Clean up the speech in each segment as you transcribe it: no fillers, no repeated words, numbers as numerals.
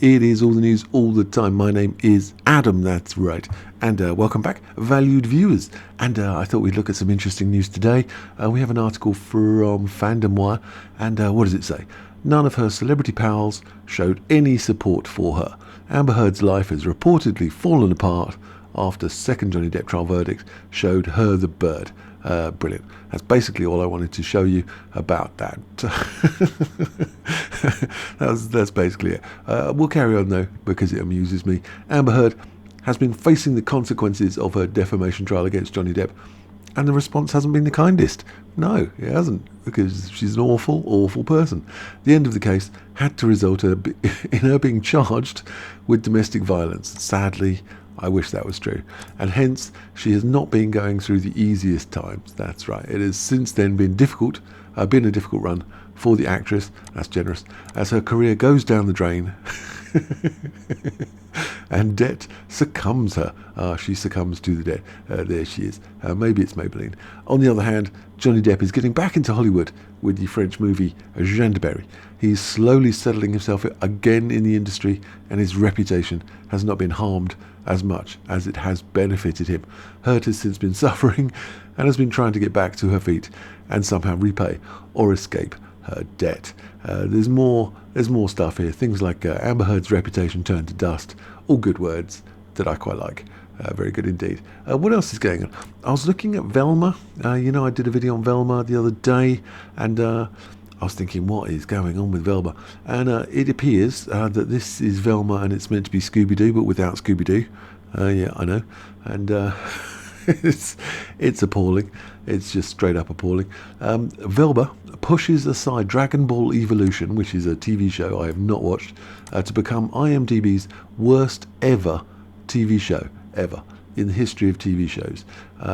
It is all the news all the time. My name is Adam, that's right. And welcome back, valued viewers. And I thought we'd look at some interesting news today. We have an article from Fandom Wire. And what does it say? None of her celebrity pals showed any support for her. Amber Heard's life has reportedly fallen apart after second Johnny Depp trial verdict showed her the bird. Brilliant. That's basically all I wanted to show you about that. That's basically it. We'll carry on though, because it amuses me. Amber Heard has been facing the consequences of her defamation trial against Johnny Depp, and the response hasn't been the kindest. No, it hasn't, because she's an awful, awful person. The end of the case had to result in her being charged with domestic violence. Sadly, I wish that was true. And hence, she has not been going through the easiest times. That's right. It has since then been a difficult run for the actress, that's generous, as her career goes down the drain and debt succumbs her. She succumbs to the debt. There she is. Maybe it's Maybelline. On the other hand, Johnny Depp is getting back into Hollywood with the French movie Jean de Barry. He's slowly settling himself again in the industry, and his reputation has not been harmed as much as it has benefited him. Heard has since been suffering and has been trying to get back to her feet and somehow repay or escape her debt. There's more stuff here. Things like Amber Heard's reputation turned to dust. All good words that I quite like. Very good indeed. What else is going on? I was looking at Velma. I did a video on Velma the other day, and I was thinking, what is going on with Velma? And it appears that this is Velma, and it's meant to be Scooby-Doo, but without Scooby-Doo. Yeah, I know. And it's appalling. It's just straight up appalling. Velma pushes aside Dragon Ball Evolution, which is a TV show I have not watched, to become IMDb's worst ever TV show, ever, in the history of TV shows.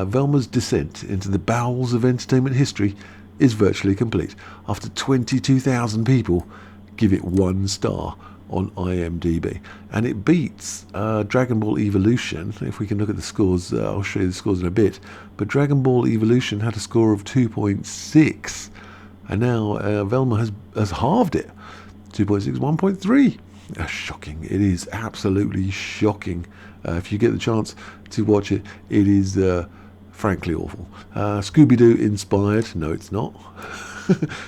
Velma's descent into the bowels of entertainment history is virtually complete, after 22,000 people give it 1 star on IMDb, and it beats Dragon Ball Evolution. If we can look at the scores, I'll show you the scores in a bit, but Dragon Ball Evolution had a score of 2.6, and now Velma has halved it. 2.6, 1.3. Shocking. It is absolutely shocking. If you get the chance to watch it, it is frankly awful. Scooby-Doo inspired, no it's not.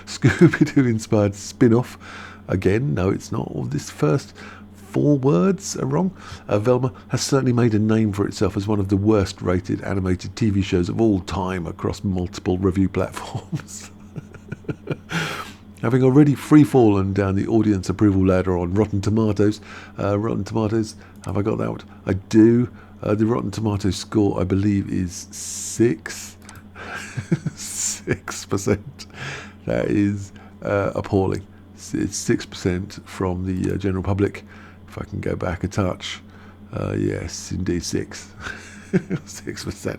Scooby-Doo inspired spin-off, again, no it's not. All this first 4 words are wrong. Velma has certainly made a name for itself as one of the worst rated animated TV shows of all time across multiple review platforms. Having already free-fallen down the audience approval ladder on Rotten Tomatoes. Rotten Tomatoes, have I got that one? I do. The Rotten Tomatoes score, I believe, is 6. 6%. That is appalling. It's 6% from the general public. If I can go back a touch. Yes, indeed, 6. 6%.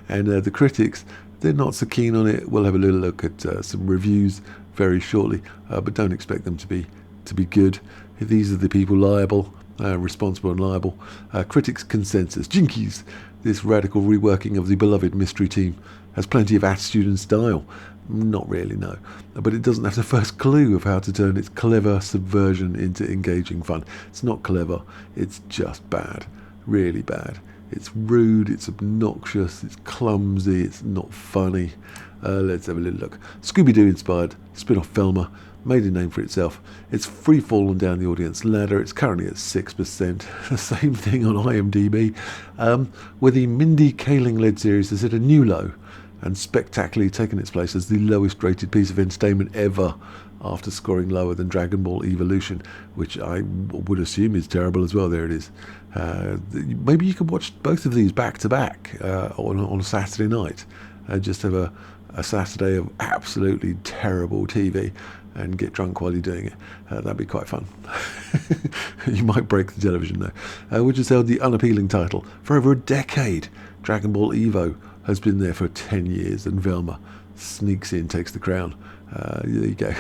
And the critics, they're not so keen on it. We'll have a little look at some reviews very shortly, but don't expect them to be good. These are the people liable, responsible and liable. Critics' consensus: Jinkies, this radical reworking of the beloved mystery team, has plenty of attitude and style. Not really, no. But it doesn't have the first clue of how to turn its clever subversion into engaging fun. It's not clever, it's just bad. Really bad. It's rude, it's obnoxious, it's clumsy, it's not funny. Let's have a little look. Scooby-Doo inspired spin-off Velma made a name for itself. It's free-fallen down the audience ladder. It's currently at 6%. The same thing on IMDb, where the Mindy Kaling led series has hit a new low and spectacularly taken its place as the lowest rated piece of entertainment ever, after scoring lower than Dragon Ball Evolution, which I would assume is terrible as well. There it is. Maybe you could watch both of these back to back on a Saturday night. Just have a Saturday of absolutely terrible TV and get drunk while you're doing it. That'd be quite fun. You might break the television though. Which has held the unappealing title for over a decade. Dragon Ball Evo has been there for 10 years, and Velma sneaks in, takes the crown. There you go.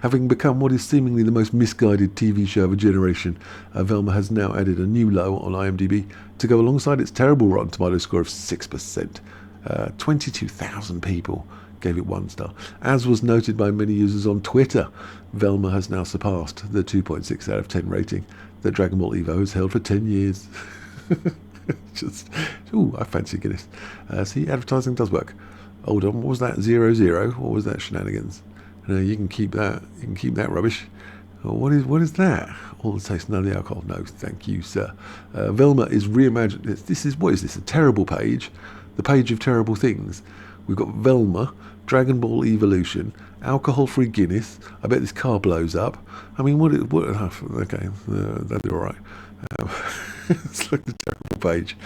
Having become what is seemingly the most misguided TV show of a generation, Velma has now added a new low on IMDb to go alongside its terrible Rotten Tomatoes score of 6%. 22,000 people gave it 1 star. As was noted by many users on Twitter, Velma has now surpassed the 2.6 out of 10 rating that Dragon Ball Evo has held for 10 years. I fancy Guinness. See, advertising does work. Hold on, what was that? 00? What was that shenanigans? You can keep that. You can keep that rubbish. What is that? All the taste, none of the alcohol. No, thank you, sir. Velma is reimagined. What is this? A terrible page? The page of terrible things. We've got Velma, Dragon Ball Evolution, alcohol-free Guinness. I bet this car blows up. I mean, okay, that'd be all right. It's like the terrible page.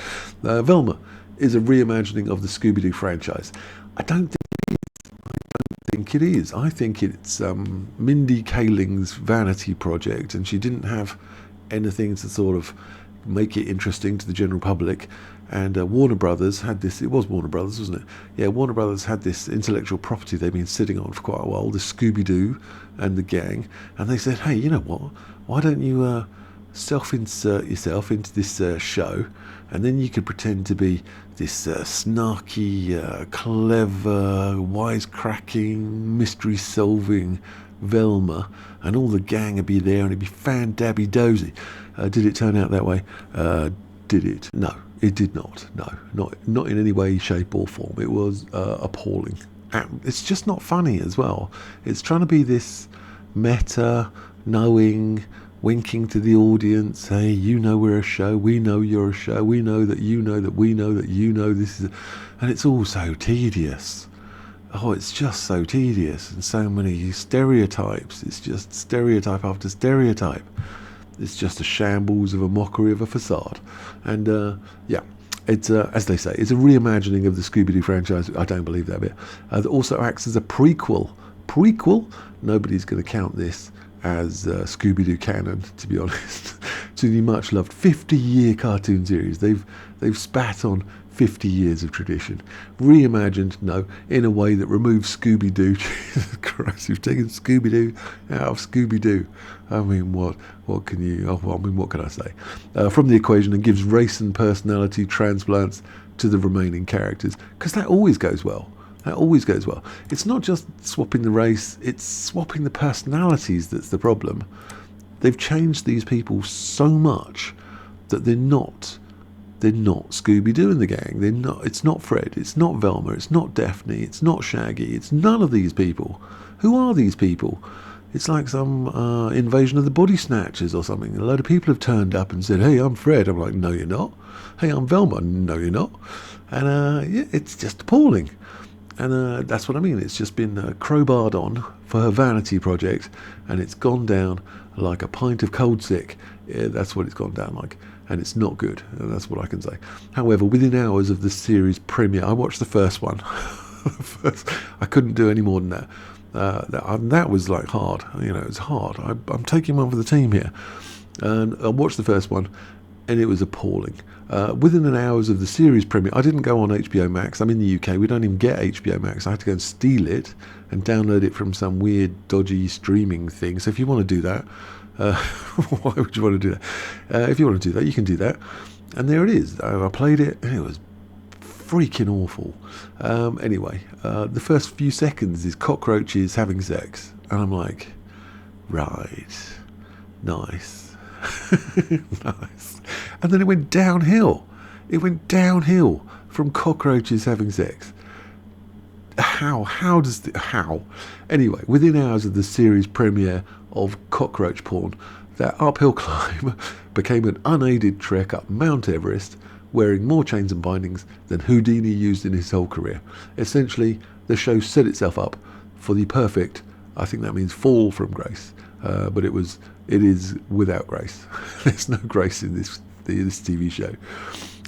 Velma is a reimagining of the Scooby-Doo franchise. I don't think it is. I think it's Mindy Kaling's vanity project, and she didn't have anything to sort of make it interesting to the general public. And Warner Brothers had this. It was Warner Brothers, wasn't it? Yeah, Warner Brothers had this intellectual property they've been sitting on for quite a while, the Scooby-Doo and the gang. And they said, hey, you know what? Why don't you self-insert yourself into this show, and then you could pretend to be this snarky, clever, wisecracking, mystery-solving Velma, and all the gang would be there, and it'd be fan-dabby-dozy. Did it turn out that way? Did it? No, it did not. No, not in any way, shape, or form. It was appalling. It's just not funny as well. It's trying to be this meta, knowing, winking to the audience. Hey, you know we're a show. We know you're a show. We know that you know that we know that you know this is, and it's all so tedious. Oh, it's just so tedious, and so many stereotypes. It's just stereotype after stereotype. It's just a shambles of a mockery of a facade. And it's as they say, it's a reimagining of the Scooby-Doo franchise. I don't believe that bit. It also acts as a prequel. Nobody's going to count this as Scooby-Doo canon, to be honest, to the much-loved 50-year cartoon series. They've spat on 50 years of tradition, reimagined, in a way that removes Scooby-Doo. Jesus Christ, you've taken Scooby-Doo out of Scooby-Doo. I mean, what can I say? From the equation, and gives race and personality transplants to the remaining characters, because that always goes well. It's not just swapping the race, it's swapping the personalities that's the problem. They've changed these people so much that they're not Scooby-Doo and the gang. It's not Fred, it's not Velma, it's not Daphne, it's not Shaggy, it's none of these people. Who are these people? It's like some invasion of the body snatchers or something. A load of people have turned up and said, hey, I'm Fred. I'm like, no, you're not. Hey, I'm Velma. No, you're not. And it's just appalling. And that's what I mean. It's just been crowbarred on for her vanity project, and it's gone down like a pint of cold sick. Yeah, that's what it's gone down like, and it's not good. And that's what I can say. However, within hours of the series premiere, I watched the first one. I couldn't do any more than that. That was like hard. It's hard. I'm taking one for the team here, and I watched the first one, and it was appalling. Within an hours of the series premiere, I didn't go on HBO Max. I'm in the UK. We don't even get HBO Max. I had to go and steal it and download it from some weird, dodgy streaming thing. So if you want to do that, why would you want to do that? If you want to do that, you can do that. And there it is. I played it, and it was freaking awful. Anyway, the first few seconds is cockroaches having sex. And I'm like, right, nice. Nice. And then it went downhill. From cockroaches having sex. How? Anyway, within hours of the series premiere of cockroach porn, that uphill climb became an unaided trek up Mount Everest, wearing more chains and bindings than Houdini used in his whole career. Essentially, the show set itself up for the perfect, I think that means fall from grace, but it is without grace. There's no grace in this TV show.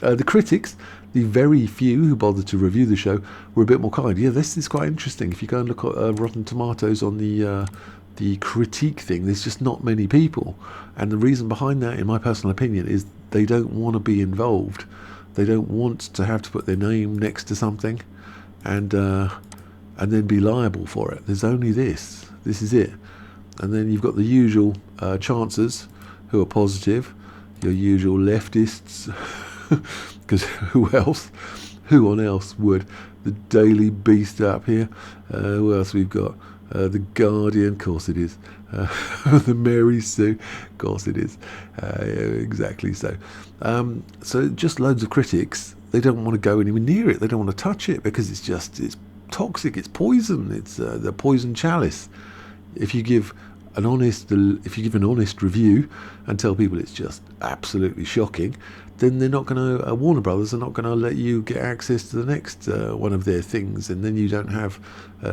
The critics, the very few who bothered to review the show, were a bit more kind. Yeah, this is quite interesting. If you go and look at Rotten Tomatoes on the critique thing, there's just not many people. And the reason behind that, in my personal opinion, is they don't want to be involved. They don't want to have to put their name next to something and then be liable for it. There's only this. This is it. And then you've got the usual chancers who are positive, your usual leftists, because who else, Who on else would? The Daily Beast up here. Who else we've got? The Guardian, of course it is. The Mary Sue, of course it is. Yeah, exactly so. So just loads of critics. They don't want to go anywhere near it. They don't want to touch it because it's toxic. It's poison. It's the poison chalice. If you give an honest review and tell people it's just absolutely shocking, then they're not going to, Warner Brothers are not going to let you get access to the next one of their things, and then you don't have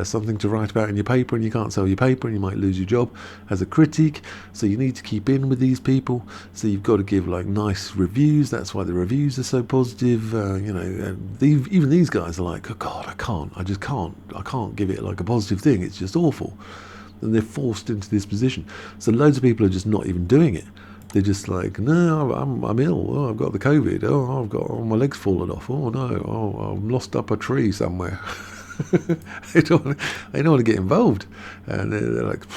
something to write about in your paper, and you can't sell your paper, and you might lose your job as a critic. So you need to keep in with these people. So you've got to give like nice reviews. That's why the reviews are so positive. Even these guys are like, oh God, I can't give it like a positive thing. It's just awful. And they're forced into this position. So loads of people are just not even doing it. They're just like, no, I'm ill. Oh, I've got the COVID. Oh, my leg's fallen off. Oh no, I'm lost up a tree somewhere. They don't want to get involved, and they're like,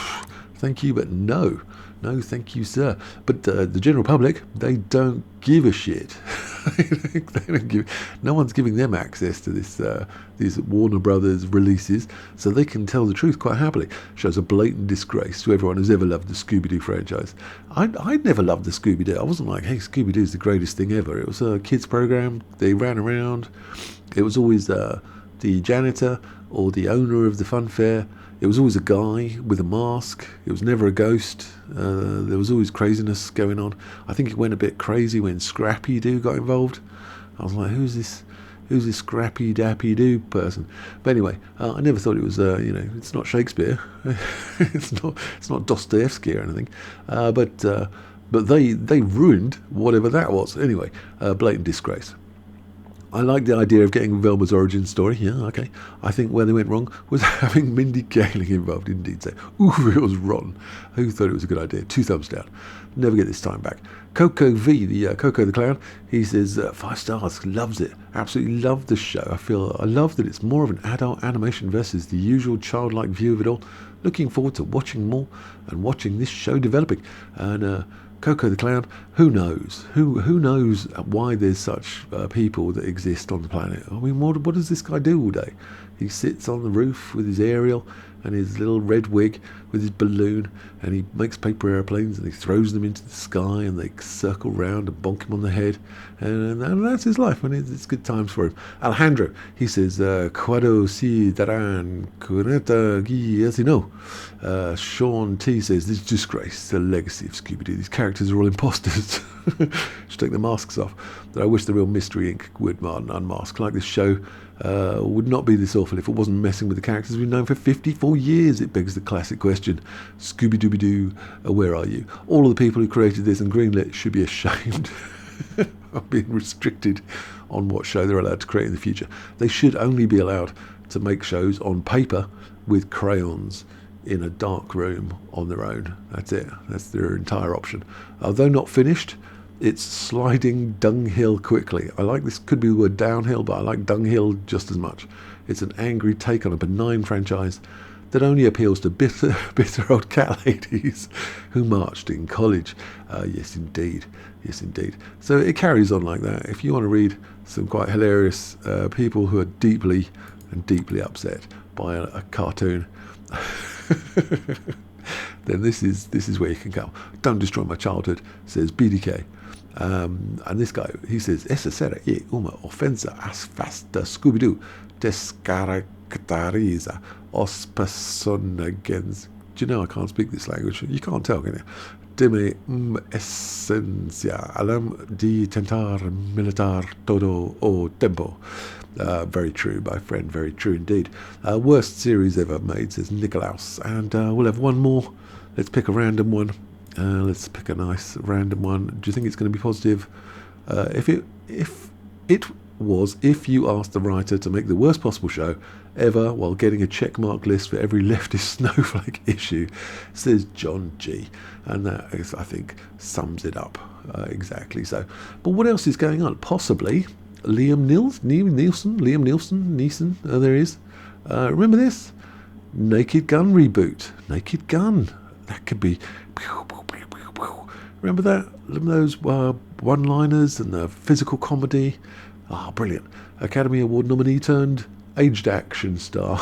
thank you, but no, thank you, sir. But the general public, they don't give a shit. They don't give. No one's giving them access to these Warner Brothers releases, so they can tell the truth quite happily. Shows a blatant disgrace to everyone who's ever loved the Scooby-Doo franchise. I never loved the Scooby-Doo. I wasn't like, hey, Scooby-Doo's the greatest thing ever. It was a kids program. They ran around. It was always the janitor or the owner of the fun fair. It was always a guy with a mask. It was never a ghost. There was always craziness going on. I think it went a bit crazy when Scrappy Doo got involved. I was like, who's this Scrappy Dappy Doo person? But anyway, I never thought it was. It's not Shakespeare. it's not Dostoevsky or anything. But they ruined whatever that was. Anyway, blatant disgrace. I like the idea of getting Velma's origin story. Yeah, okay. I think where they went wrong was having Mindy Kaling involved. Indeed, so it was rotten. Who thought it was a good idea? 2 thumbs down. Never get this time back. Coco V, the Coco the Clown, he says 5 stars. Loves it. Absolutely loved the show. I love that it's more of an adult animation versus the usual childlike view of it all. Looking forward to watching more and watching this show developing. And Coco the Clown, who knows? Who knows why there's such people that exist on the planet? I mean, what does this guy do all day? He sits on the roof with his aerial and his little red wig with his balloon, and he makes paper airplanes and he throws them into the sky and they circle round and bonk him on the head, and that's his life, and it's good times for him. Alejandro, he says, Cuando si darán cuneta guillatino. Sean T says, this disgrace, the legacy of Scooby-Doo. These characters are all imposters. Should take the masks off. But I wish the real Mystery Inc. would unmask. Like this show would not be this awful if it wasn't messing with the characters we've known for 54 years. It begs the classic question, Scooby-Dooby-Doo, where are you? All of the people who created this and greenlit should be ashamed of being restricted on what show they're allowed to create in the future. They should only be allowed to make shows on paper with crayons in a dark room on their own. That's it. That's their entire option. Although not finished, it's sliding dunghill quickly. I like this, could be the word downhill, but I like dunghill just as much. It's an angry take on a benign franchise that only appeals to bitter old cat ladies who marched in college. Yes, indeed. So it carries on like that. If you want to read some quite hilarious people who are deeply upset by a cartoon, then this is where you can come. Don't destroy my childhood, says BDK. And this guy, he says, esa será uma ofensa afasta Scooby-Doo descaracteriza os personagens. Do you know I can't speak this language? You can't tell, can you? Dime esencia alam de tentar militar todo o tempo. Very true, my friend, very true indeed. Worst series ever made, says Nicolaus. And we'll have one more. Let's pick a random one. Let's pick a nice random one. Do you think it's going to be positive? If you asked the writer to make the worst possible show ever while getting a checkmark list for every leftist snowflake issue, says John G. And that, I think, sums it up exactly so. But what else is going on? Possibly Liam Neeson, there he is. Remember this? Naked Gun reboot. Naked Gun. That could be... Remember that? Remember those one-liners and the physical comedy? Ah, brilliant. Academy Award nominee turned aged action star.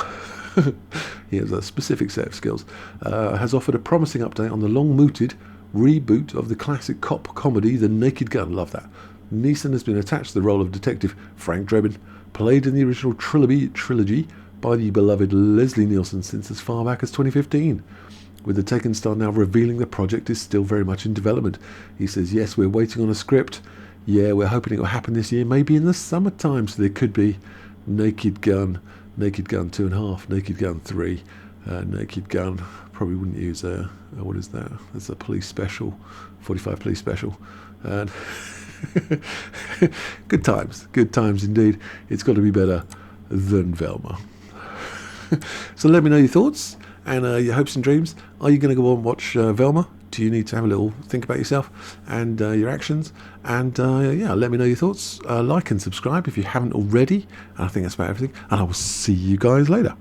He has a specific set of skills. Has offered a promising update on the long-mooted reboot of the classic cop comedy The Naked Gun. Love that. Neeson has been attached to the role of Detective Frank Drebin, played in the original trilogy by the beloved Leslie Nielsen since as far back as 2015. With the Taken star now revealing the project is still very much in development. He says, yes, we're waiting on a script. Yeah, we're hoping it will happen this year, maybe in the summertime, so there could be Naked Gun 2.5, Naked Gun 3, Naked Gun. Probably wouldn't use what is that? That's a police special, 45 police special. And good times indeed. It's got to be better than Velma. So let me know your thoughts and your hopes and dreams. Are you going to go on and watch Velma? Do you need to have a little think about yourself and your actions? And yeah, let me know your thoughts. Like and subscribe if you haven't already. And I think that's about everything. And I will see you guys later.